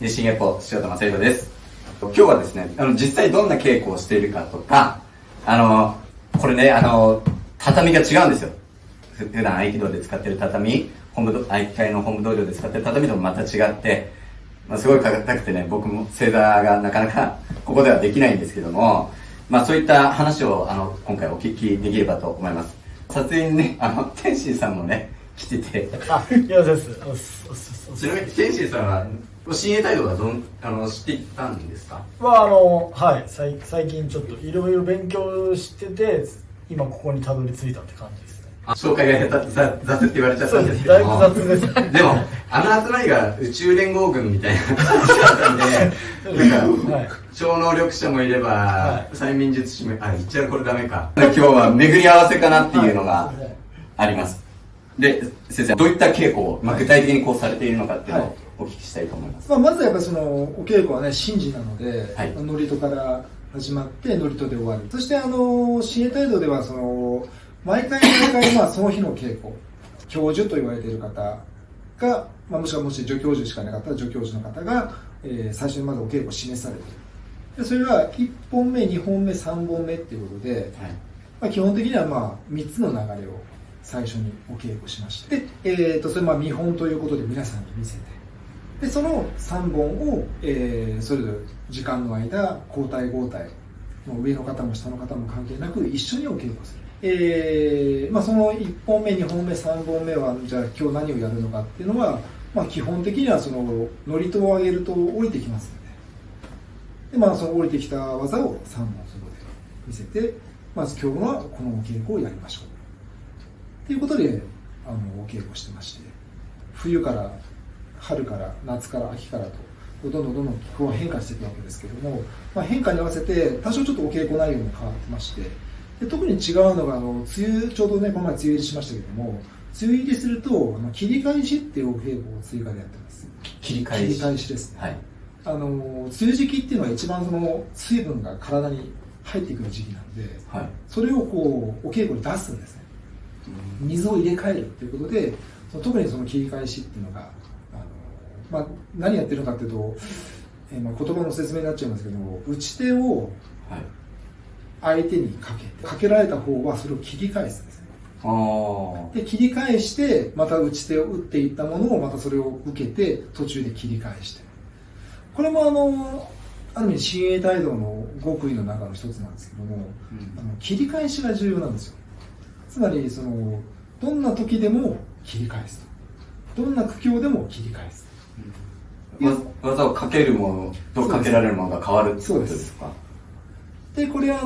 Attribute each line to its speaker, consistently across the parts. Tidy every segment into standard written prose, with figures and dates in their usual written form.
Speaker 1: 自信エポ塩田正宏です。今日はですね、実際どんな稽古をしているかとか、これね、畳が違うんですよ。普段合気道で使ってる畳、合気会の本部道場で使ってる畳ともまた違って、すごい硬くてね、僕も正座がなかなかここではできないんですけども、そういった話を今回お聞きできればと思います。撮影にね、天心さんもね、来てて。
Speaker 2: いやです。
Speaker 1: ちなみに天心さんは、親衛隊道は知っていたんですか？
Speaker 2: はい、最近ちょっといろいろ勉強してて、今ここにたどり着いたって感じですね。
Speaker 1: 紹介が雑って言われちゃったんですけども。
Speaker 2: だいぶ雑ですね。
Speaker 1: でも、集まりが宇宙連合軍みたいな感じだったんで、超能力者もいれば、催眠術師も、言っちゃうこれダメか。今日は巡り合わせかなっていうのがあります。で、先生、どういった稽古を、具体的にこうされているのかっていうのをお聞きしたいと思います。
Speaker 2: まずやっぱりお稽古はね、神事なので、祝詞から始まって祝詞で終わる。そして親衛隊道では毎回その日の稽古、教授と言われている方が、もし助教授しかなかったら助教授の方が、最初にまずお稽古を示されている。でそれが1本目、2本目、3本目っていうことで、基本的には3つの流れを最初にお稽古しまして、で、それ見本ということで皆さんに見せて、でその3本を、それぞれ時間の間交代交代、上の方も下の方も関係なく一緒にお稽古する。その1本目、2本目、3本目はじゃあ今日何をやるのかっていうのは、基本的には祝詞を上げると降りてきますので、その降りてきた技を3本そこで見せて、まず今日はこのお稽古をやりましょうということでお稽古してまして、冬から春から夏から秋からとどんどん気候は変化していくわけですけれども、変化に合わせて多少ちょっとお稽古内容も変わってまして、で特に違うのがちょうどねこの前梅雨入りしましたけども、梅雨入りすると切り返しっていうお稽古を追加でやってます。切り返しですね。梅雨時期っていうのは一番水分が体に入ってくる時期なので、それをお稽古に出すんですね。水を入れ替えるということで、特に切り返しっていうのが何やってるのかっていうと、言葉の説明になっちゃいますけども、打ち手を相手にかけられた方はそれを切り返すんですね。で切り返してまた打ち手を打っていったものをまたそれを受けて途中で切り返して、これもある意味親衛隊道の極意の中の一つなんですけども、切り返しが重要なんですよ。つまりどんな時でも切り返すと、どんな苦境でも切り返す。
Speaker 1: 技をかけるものとかけられるものが変わるってことですか？
Speaker 2: でこれは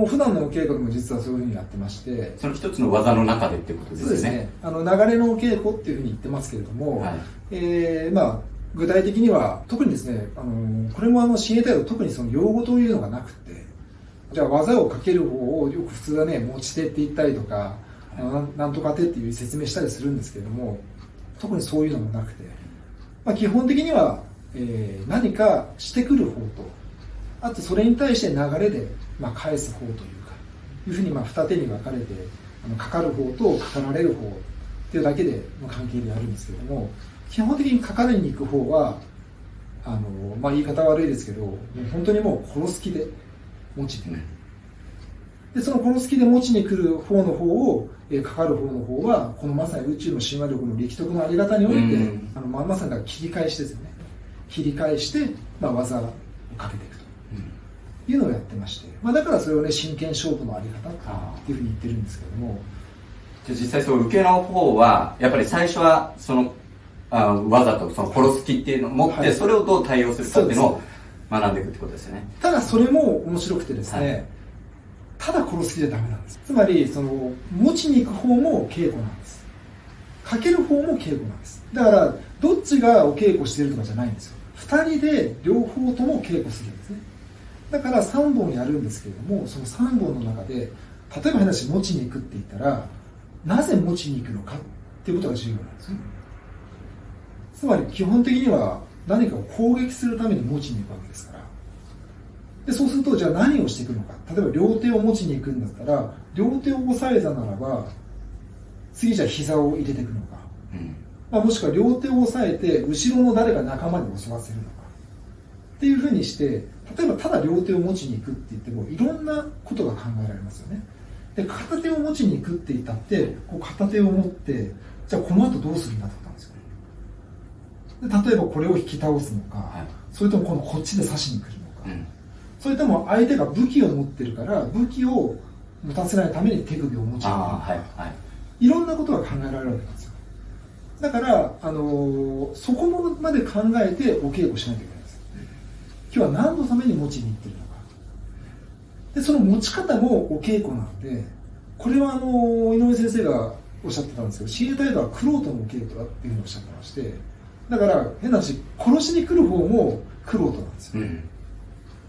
Speaker 2: 普段のお稽古でも実はそういうふうにやってまして、
Speaker 1: その一つの技の中でってことですね。そうですね。
Speaker 2: 流れのお稽古っていうふうに言ってますけれども、具体的には特にですね、これも親衛隊道特に用語というのがなくて、じゃあ技をかける方をよく普通はね持ち手って言ったりとか、なんとか手っていう説明したりするんですけれども、特にそういうのもなくて、基本的には、何かしてくる方と、あとそれに対して流れで、返す方というかいうふうに二手に分かれて、かかる方とかかられる方っていうだけでの関係であるんですけれども、基本的にかかりに行く方は言い方悪いですけど、もう本当にもう殺す気で持ちに来る。でその殺す気で持ちに来る方の方を、かかる方の方はこのまさに宇宙の神話力の力徳のあり方において、まさに切り返しですよね。切り返して、技をかけていくというのをやってまして、だからそれをね真剣勝負のあり方っていうふうに言ってるんですけども、
Speaker 1: じゃあ実際受けの方はやっぱり最初は技と殺す気っていうのを持って、それをどう対応するかっていうのを学んでいくってことですよね。
Speaker 2: ただそれも面白くてですね、ただ殺す気じゃダメなんです。つまり持ちに行く方も稽古なんです。かける方も稽古なんです。だからどっちがお稽古してるとかじゃないんですよ。2人で両方とも稽古するんですね。だから3本やるんですけれども、その3本の中で例えば話持ちに行くって言ったら、なぜ持ちに行くのかっていうことが重要なんですよ。つまり基本的には何かを攻撃するために持ちに行くわけですから。でそうするとじゃあ何をしていくのか。例えば両手を持ちに行くんだったら、両手を押さえたならば次じゃあ膝を入れていくのか、もしくは両手を押さえて後ろの誰か仲間に襲わせるのか、っていうふうにして、例えばただ両手を持ちに行くって言ってもいろんなことが考えられますよね。で片手を持ちに行くって言ったってこう片手を持ってじゃあこの後どうするんだってことなんですよ。で例えばこれを引き倒すのか、はい、それともこっちで刺しに来るのか、それとも相手が武器を持ってるから武器を持たせないために手首を持ちに行くのか、はいはい、いろんなことが考えられるわけなんですよ。だから、そこまで考えてお稽古しないといけないんです。今日は何のために持ちに行ってるのか。で、その持ち方もお稽古なんで、これは井上先生がおっしゃってたんですけど、親衛隊度は玄人のお稽古だっていうふうにおっしゃってまして、だから変な話、殺しに来る方も玄人なんですよ。っ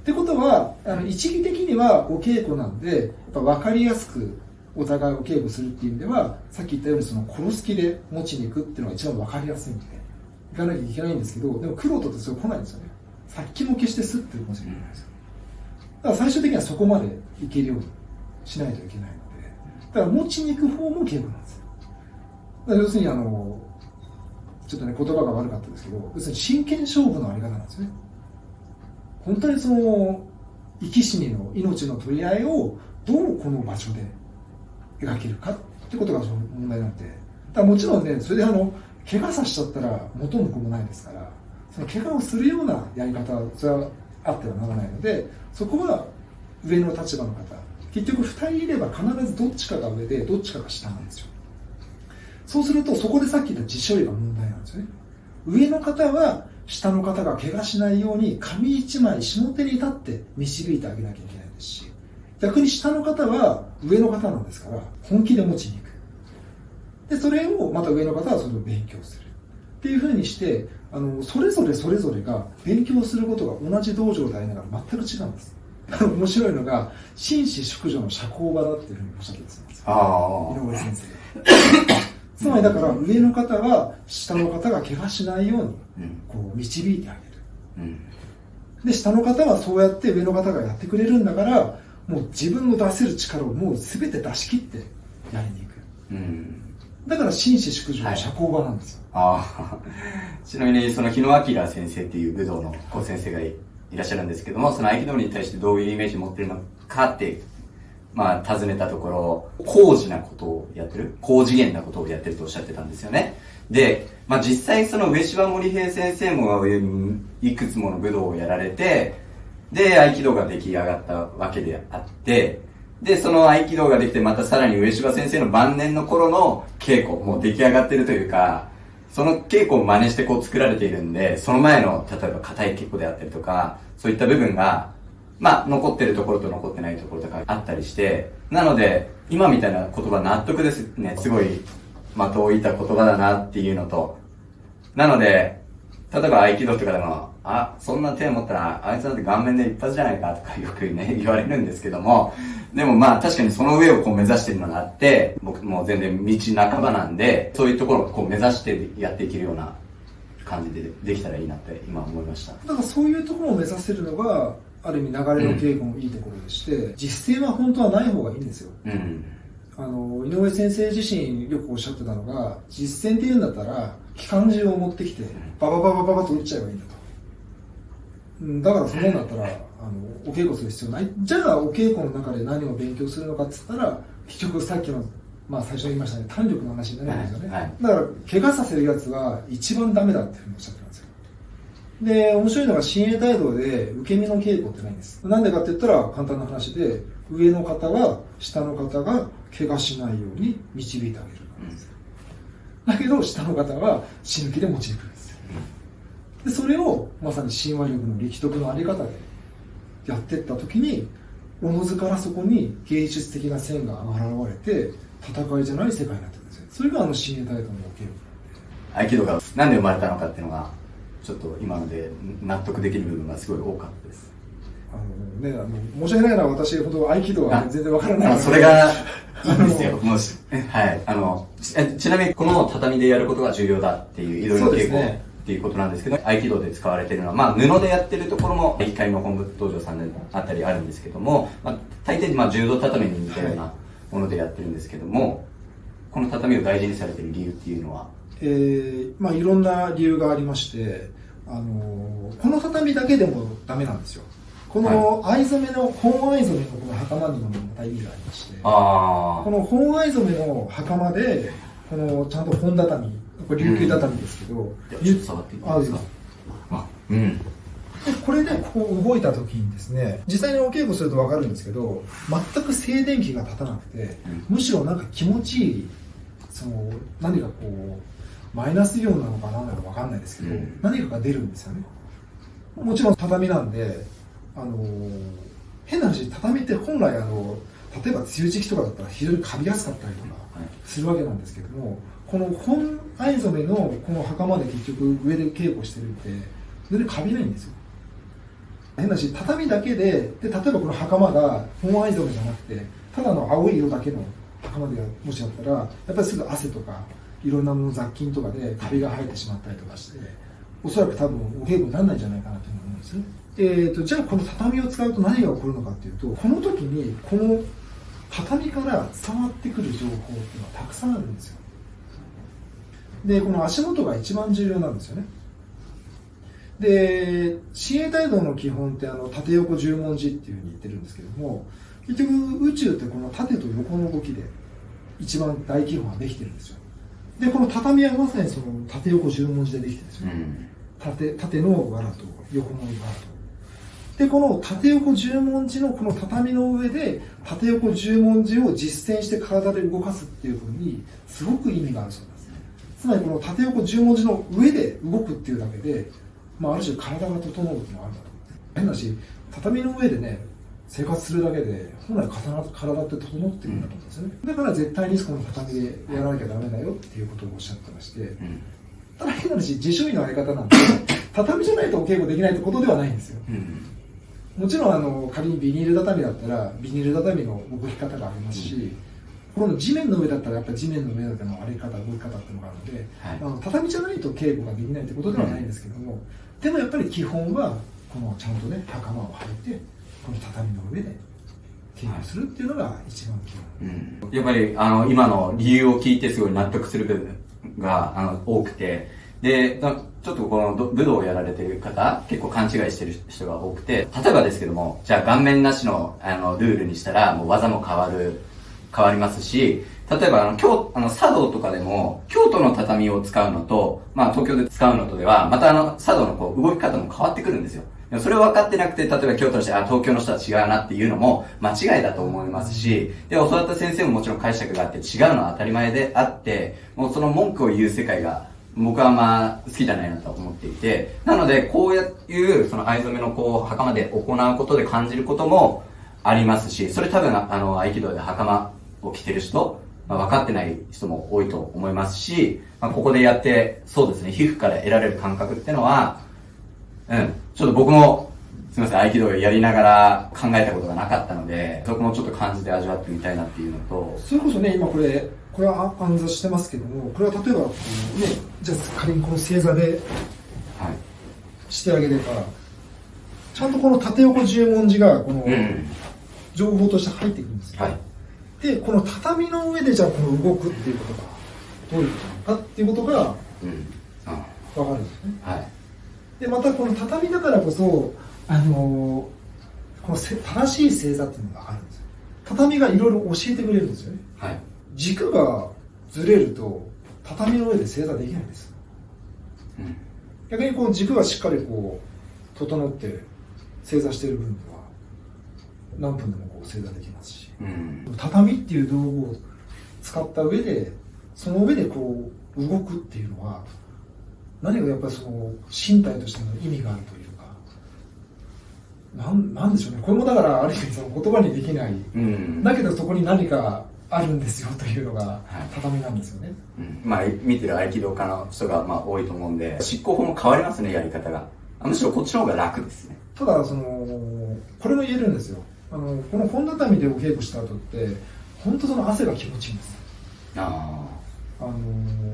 Speaker 2: てことは、一義的にはお稽古なんで、やっぱ分かりやすくお互いお稽古するっていう意味では、さっき言ったようにその殺す気で持ちに行くっていうのが一番分かりやすいんで、行かなきゃいけないんですけど、でも玄人ってそれ来ないんですよね。殺気も決してすってるかもしれないんですよ。だから最終的にはそこまでいけるようにしないといけないので、だから持ちに行く方も稽古なんですよ。だから要するにちょっとね言葉が悪かったですけど、要するに真剣勝負のあり方なんですよね。本当にその生き死にの命の取り合いをどうこの場所で描けるかってことが問題なんで、だからもちろんね、それで怪我させちゃったら元も子もないですから、その怪我をするようなやり方はそれはあってはならないので、そこは上の立場の方、結局2人いれば必ずどっちかが上でどっちかが下なんですよ。そうするとそこでさっき言った自処理が問題なんですよね。上の方は下の方が怪我しないように紙一枚下手に立って導いてあげなきゃいけないですし、逆に下の方は上の方なんですから本気で持ちに行く。でそれをまた上の方はそれを勉強するっていうふうにして、それぞれが勉強することが同じ道場でありながら全く違うんです。面白いのが紳士淑女の社交場だっていうふうにおっしゃってたんですよ、井上先生が。つまりだから上の方は下の方が怪我しないようにこう導いてあげる、で下の方はそうやって上の方がやってくれるんだから、もう自分の出せる力をもう全て出し切ってやりに行く、だから紳士淑女の社交場なんですよ、
Speaker 1: ちなみにその日野明先生っていう武道の先生がいらっしゃるんですけども、その合気道に対してどういうイメージを持ってるのかって尋ねたところ、高次なことをやってる、高次元なことをやってるとおっしゃってたんですよね。で、実際その上芝森平先生もいくつもの武道をやられて、で合気道が出来上がったわけであって、でその合気道ができてまたさらに上芝先生の晩年の頃の稽古も出来上がってるというか、その稽古を真似してこう作られているんで、その前の例えば硬い稽古であったりとか、そういった部分が残ってるところと残ってないところとかあったりして、なので今みたいな言葉納得ですね。すごい的を射た言葉だなっていうのと、なので例えば合気道とかでも、そんな手を持ったらあいつなんて顔面で一発じゃないかとかよくね言われるんですけども、でも確かにその上をこう目指してるのがあって、僕も全然道半ばなんで、そういうところをこう目指してやっていけるような感じでできたらいいなって今思いました。
Speaker 2: だからそういうところを目指せるのがある意味流れの稽古のいいところでして、実践は本当はない方がいいんですよ、井上先生自身よくおっしゃってたのが、実践っていうんだったら機関銃を持ってきてババババババと撃っちゃえばいいんだと、だからそんなんだったらお稽古する必要ない。じゃあお稽古の中で何を勉強するのかっつったら、結局さっきの最初に言いましたね、胆力の話になるんですよね、だから怪我させるやつは一番ダメだっていうふうにおっしゃってたんですよ。で面白いのが親衛隊道で受け身の稽古ってないんです。なんでかって言ったら簡単な話で、上の方は下の方が怪我しないように導いてあげるからです、だけど下の方は死ぬ気で持ちに来るんですよ。でそれをまさに親和力の力徳のあり方でやっていった時に、おのずからそこに芸術的な線が現れて戦いじゃない世界になってるんですよ。それが親衛隊道のお稽古。
Speaker 1: 合気道がなんで生まれたのかっていうのがちょっと今ので納得できる部分がすごい多かったです。
Speaker 2: 申し訳ないのは私ほど合気道は全然わからないので、
Speaker 1: それがいいんですよ。はい。ちなみにこの畳でやることが重要だっていういろいろ稽古っていうことなんですけど、合気道で使われているのは、布でやってるところも光の本部道場さんであったりあるんですけども、大抵柔道畳に似たようなものでやってるんですけども、この畳を大事にされている理由っていうのは、
Speaker 2: いろんな理由がありまして、この畳だけでもダメなんですよ。この藍染めの、本藍染めのこの袴にもまた意味がありまして、この本藍染めの袴で、このちゃんと本畳、これ琉球畳ですけど、
Speaker 1: ちょっと触っていいですか。
Speaker 2: でこれでこう動いた時にですね、実際にお稽古すると分かるんですけど、全く静電気が立たなくて、むしろなんか気持ちいい、何かこうマイナスイオンなのか何なのか分かんないですけど、何かが出るんですよね。もちろん畳なんで、変な話、畳って本来例えば梅雨時期とかだったら非常にカビやすかったりとかするわけなんですけども、この本藍染めのこの袴で結局上で稽古してるって全然カビないんですよ。変な話、畳だけで、例えばこの袴が本藍染めじゃなくてただの青い色だけの袴でもしあったら、やっぱりすぐ汗とかいろんなもの雑菌とかでカビが生えてしまったりとかして、おそらく多分お稽古にならないんじゃないかなと思うんですね。じゃあこの畳を使うと何が起こるのかっていうと、この時にこの畳から伝わってくる情報っていうのはたくさんあるんですよ。でこの足元が一番重要なんですよね。で親衛隊道の基本って縦横十文字っていうふうに言ってるんですけども、結局宇宙ってこの縦と横の動きで一番大基本ができてるんですよ。でこの畳はまさにその縦横十文字でできてるんですよ、縦の藁と横の藁と。でこの縦横十文字のこの畳の上で縦横十文字を実践して体で動かすっていうふうにすごく意味があるそうなんですね。つまりこの縦横十文字の上で動くっていうだけで、ある種体が整うっていうのがあるんだと思って。変だし、畳の上でね生活するだけで本来体って整ってるんだと思うんですよね。だから絶対にこの畳でやらなきゃダメだよっていうことをおっしゃってまして、ただ変な話、自主医のやり方なんで畳じゃないとお稽古できないってことではないんですよ。もちろん仮にビニール畳だったらビニール畳の動き方がありますし、この地面の上だったらやっぱり地面の上だけの歩き方動き方っていうのがあるので、畳じゃないと稽古ができないってことではないんですけども、でもやっぱり基本はこのちゃんとね袴を履いてこの畳の上で稽古するっていうのが一番基本、
Speaker 1: やっぱり今の理由を聞いてすごい納得する部分が多くて、でちょっとこの武道をやられてる方結構勘違いしてる人が多くて、例えばですけども、じゃあ顔面なしのルールにしたらもう技も変わりますし、例えば茶道とかでも京都の畳を使うのと、東京で使うのとではまた茶道の動き方も変わってくるんですよ。それを分かってなくて、例えば京都の人は東京の人は違うなっていうのも間違いだと思いますし、で教わった先生ももちろん解釈があって違うのは当たり前であって、もうその文句を言う世界が僕は好きじゃないなと思っていて、なのでこういうその藍染めの袴で行うことで感じることもありますし、それ多分合気道で袴を着てる人、分かってない人も多いと思いますし、ここでやってそうですね、皮膚から得られる感覚っていうのはちょっと僕もすみません、合気道をやりながら考えたことがなかったので、そこもちょっと感じて味わってみたいなっていうのと、
Speaker 2: それこそね、今これは暗座してますけども、これは例えばね、じゃあ仮にこの正座でしてあげれば、ちゃんとこの縦横十文字がこの情報として入ってくるんですよ、でこの畳の上でじゃあこの動くっていうことがどういうことなのかっていうことが分かるんですね、でまたこの畳だからこそこの正しい正座っていうのがあるんですよ。畳がいろいろ教えてくれるんですよね、軸がずれると畳の上で正座できないんです、逆にこう軸がしっかり整って正座している分では何分でも正座できますし、畳っていう道具を使った上でその上で動くっていうのは何かやっぱりその身体としての意味があるというか、なんでしょうね、これもだからある意味その言葉にできない、だけどそこに何かあるんですよというのが畳なんですよね、
Speaker 1: 見てる合気道家の人が多いと思うんで、執行法も変わりますね、やり方が。むしろこっちの方が楽ですね。
Speaker 2: ただこれも言えるんですよ。この本畳でお稽古した後って本当その汗が気持ちいいんです。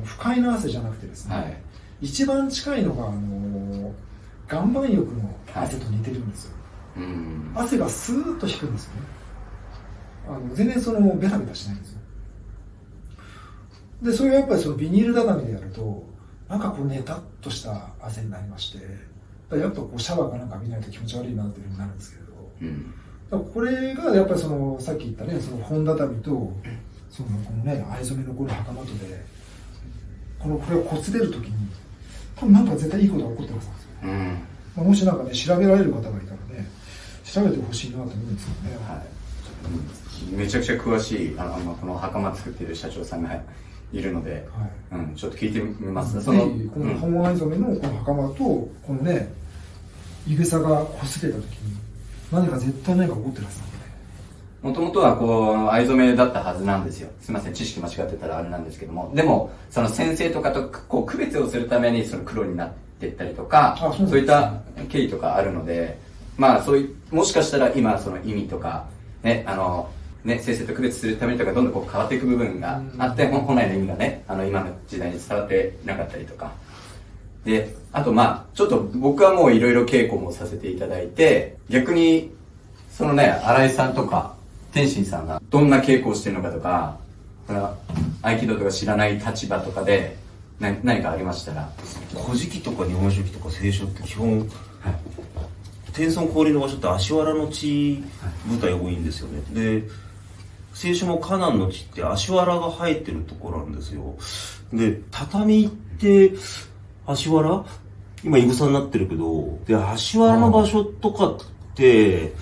Speaker 2: 不快な汗じゃなくてですね、一番近いのが岩盤浴の汗と似てるんですよ、汗がスーッと引くんですよね。全然ベタベタしないんですよ。でそれがやっぱりそのビニール畳でやるとなんかこうネタっとした汗になりまして、やっぱこうシャワーかなんか浴びないと気持ち悪いなっていうふうになるんですけど、だからこれがやっぱりそのさっき言ったね、その本畳とそのこのね藍染めのこの袴とでこれを擦れるときに多分なんか絶対いいことが起こってるはずなんですよ、まあ、もしなんかね調べられる方がいたらね調べてほしいなと思うんですよね、
Speaker 1: はい、めちゃくちゃ詳しいこの袴作っている社長さんがいるので、はい、ちょっと聞いてみます。
Speaker 2: この本藍染めのこの袴とこのねいぐさが擦れたときに何か絶対何か起こってるはずなんで、
Speaker 1: もともとはこう藍染めだったはずなんですよ。すみません、知識間違ってたらあれなんですけども、でもその先生とかとこう区別をするためにその黒になっていったりとか、そういった経緯とかあるので、まあそういうもしかしたら今その意味とかね先生と区別するためにとかどんどんこう変わっていく部分があって、本来の意味がね今の時代に伝わってなかったりとかで、あとまあちょっと僕はもういろいろ稽古もさせていただいて、逆にそのね新井さんとか天心さんがどんな稽古をしてるのかとか、合気道とか知らない立場とかで何かありましたら。
Speaker 3: 古事記とか日本書紀とか聖書って基本、天孫降臨の場所って足原の地舞台多いんですよね。で聖書もカナンの地って足原が生えてるところなんですよ。で畳って足原今いぐさになってるけど、で足原の場所とかって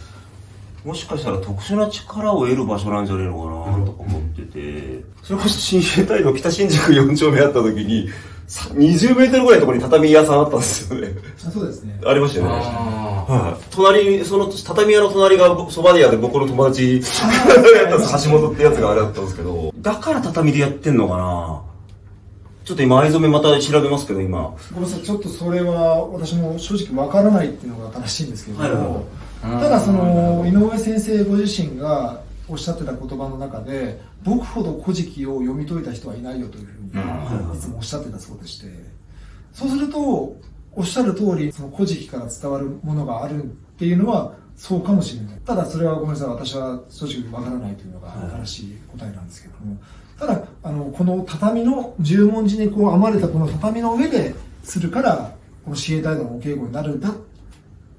Speaker 3: もしかしたら特殊な力を得る場所なんじゃねえのかなとか思ってて、それこそ新生態の北新宿4丁目あった時に20メートルぐらいのところに畳屋さんあったんですよね。
Speaker 2: そうですね。
Speaker 3: ありましたよね。はい。隣、その畳屋の隣がそば屋で僕の友達やったんです。橋本ってやつがあれだったんですけど、だから畳でやってんのかな。ちょっと今藍染めまた調べますけど、今。
Speaker 2: ごめんなさい、ちょっとそれは私も正直わからないっていうのが正しいんですけど、ただその井上先生ご自身がおっしゃってた言葉の中で、僕ほど古事記を読み解いた人はいないよというふうにいつもおっしゃってたそうでして、そうするとおっしゃる通りその古事記から伝わるものがあるっていうのはそうかもしれない。ただそれはごめんなさい、私は正直わからないというのが正しい答えなんですけども、ただこの畳の十文字にこう編まれたこの畳の上でするからこの紫英大道のお稽古になるんだっ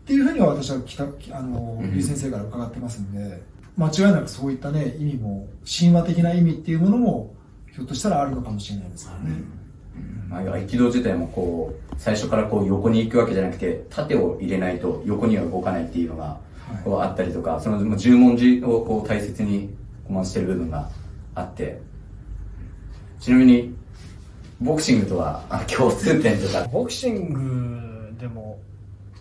Speaker 2: ていうふうには私は劉先生から伺ってますんで、間違いなくそういったね意味も神話的な意味っていうものもひょっとしたらあるのかもしれないですよね。
Speaker 1: 合気道自体もこう最初からこう横に行くわけじゃなくて縦を入れないと横には動かないっていうのがこうあったりとか、その十文字をこう大切に回してる部分があって、ちなみにボクシングとは共通点とか。
Speaker 4: ボクシングでも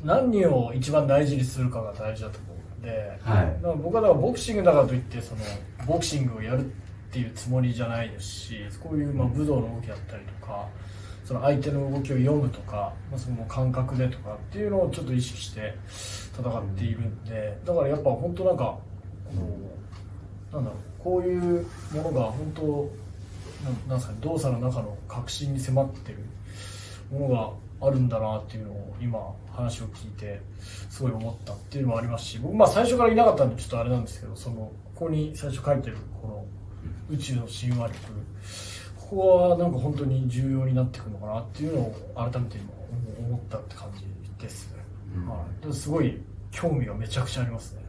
Speaker 4: 何を一番大事にするかが大事だと思うので、だから僕はだからボクシングだからといってそのボクシングをやるっていうつもりじゃないですし、こういう武道の動きだったりとか、その相手の動きを読むとか、その感覚でとかっていうのをちょっと意識して戦っているんで、だからやっぱ本当なんかこういうものが本当なんですかね、動作の中の核心に迫ってるものがあるんだなっていうのを今話を聞いてすごい思ったっていうのもありますし、僕最初からいなかったんでちょっとあれなんですけど、ここに最初書いてるこの宇宙の神話力、ここはなんか本当に重要になってくるのかなっていうのを改めて今思ったって感じですね。すごい興味がめちゃくちゃありますね。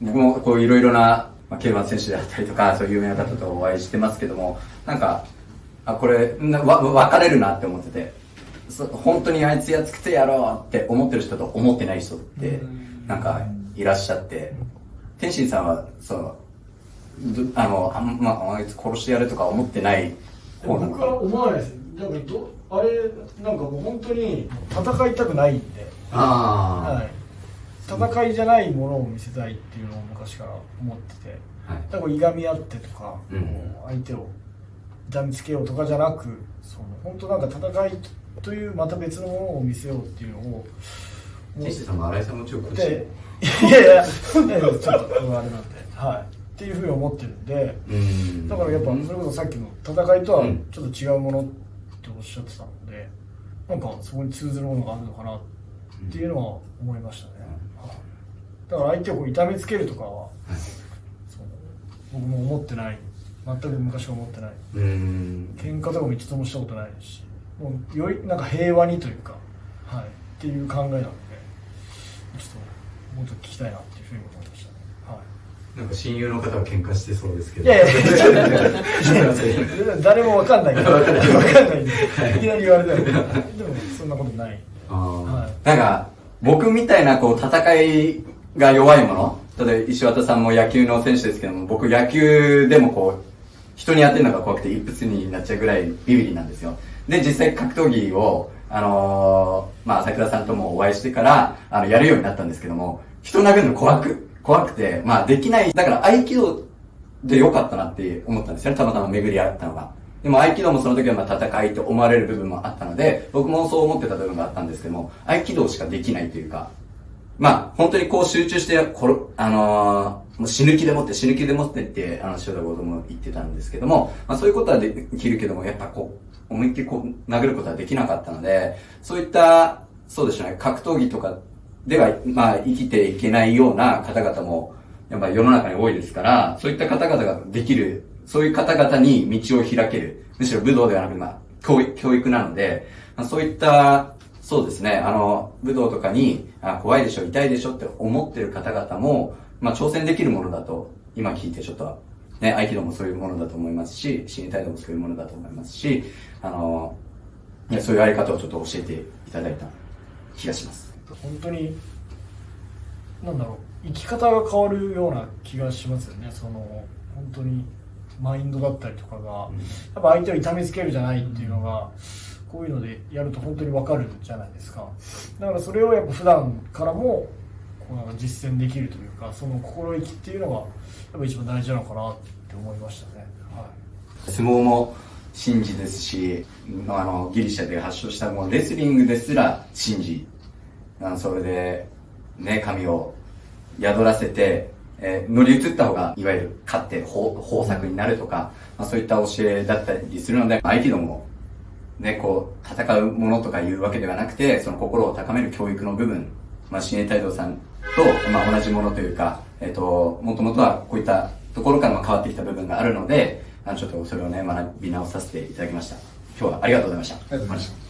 Speaker 1: 僕もこういろいろな競馬選手であったりとかそういう有名な方とお会いしてますけども、なんかこれ分かれるなって思ってて、本当にあいつやっつけてやろうって思ってる人と思ってない人ってなんかいらっしゃって、天心さんはあいつ殺してやるとか思ってない方なのか。
Speaker 4: 僕は思わないです。だからあれなんかもう本当に戦いたくないんで、戦いじゃないものを見せたいっていうのを昔から思ってて、だからいがみ合ってとか、相手を痛みつけようとかじゃなく、本当なんか戦いというまた別のものを見せようっていうのを。
Speaker 1: 天心さんも新井さんも強く
Speaker 4: して、いやちょっとあれなんで、っていうふうに思ってるんで、だからやっぱそれこそさっきの戦いとはちょっと違うものっておっしゃってたので、なんかそこに通ずるものがあるのかなっていうのは思いましたね。だから相手をこう痛めつけるとかは、僕も思ってない、全く昔は思ってない。喧嘩とかも一度もしたことないですし、もうよりなんか平和にというか、はい、っていう考えなので、ちょっともっと聞きたいなっていうふうに思いましたね。はい。
Speaker 1: なんか親友の方は喧嘩してそうですけど。
Speaker 4: いや誰もわかんないけど、わかんないんで、いきなり言われたら、でもそんなことない。
Speaker 1: はい、なんか、僕みたいなこう戦いが弱いもの、例えば石渡さんも野球の選手ですけども、僕野球でもこう、人に当てるのが怖くて一発になっちゃうぐらいビビリなんですよ。で、実際格闘技を、朝倉さんともお会いしてから、やるようになったんですけども、人殴るの怖くて、できない。だから合気道で良かったなって思ったんですよね。たまたま巡り合ったのが。でも合気道もその時は戦いと思われる部分もあったので、僕もそう思ってた部分があったんですけども、合気道しかできないというか、本当にこう集中して、もう死ぬ気でもってって、塩田剛も言ってたんですけども、そういうことはできるけども、やっぱこう、思いっきりこう、殴ることはできなかったので、そういった、そうですね、格闘技とかでは、生きていけないような方々も、やっぱり世の中に多いですから、そういった方々ができる、そういう方々に道を開ける。むしろ武道ではなく、教育なので、そういった、そうですね、武道とかに、怖いでしょ、痛いでしょって思ってる方々も、挑戦できるものだと、今聞いてちょっと、ね、合気道もそういうものだと思いますし、新体道もそういうものだと思いますし、そういうやり方をちょっと教えていただいた気がします。
Speaker 4: 本当に、なんだろう、生き方が変わるような気がしますよね。本当に、マインドだったりとかが、やっぱ相手を痛めつけるじゃないっていうのが、こういうのでやると本当に分かるじゃないですか。だからそれをやっぱ普段からもこうなんか実践できるというか、その心意気っていうのがやっぱ一番大事なのかなって思いましたね。はい、
Speaker 1: 相撲も神事ですし、ギリシャで発祥したもうレスリングですら神事。それでね、神を宿らせて、乗り移った方がいわゆる勝って豊作になるとか、そういった教えだったりするので、合気道もね、こう、戦うものとかいうわけではなくて、その心を高める教育の部分、親衛隊道さんと、同じものというか、もともとはこういったところから変わってきた部分があるので、ちょっとそれをね、学び直させていただきました。今日はありがとうございました。
Speaker 2: ありがとうございました。